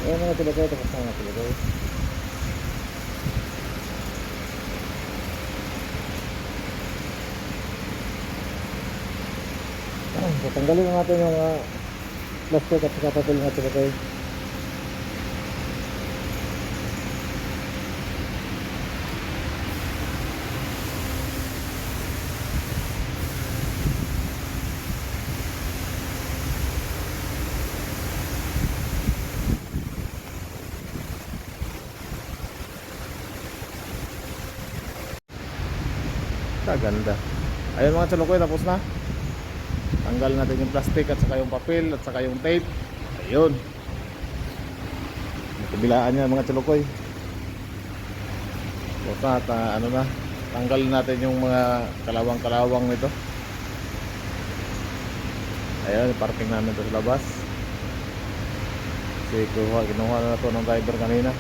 Ayan mga tulagay, tapos na mga tulagay. So, tanggalin na natin yung plastic at saka papel mga tulagay. Kaganda. Ayun mga chalokoy, tapos na. Tanggal natin yung plastic at saka yung papel at saka yung tape. Ayun. Kabilaan niya mga chalokoy. Tapos na, ano na. Tanggal natin yung mga kalawang-kalawang nito. Ayun, parking namin ito sa labas. Kasi kinuha na ito ng driver kanina.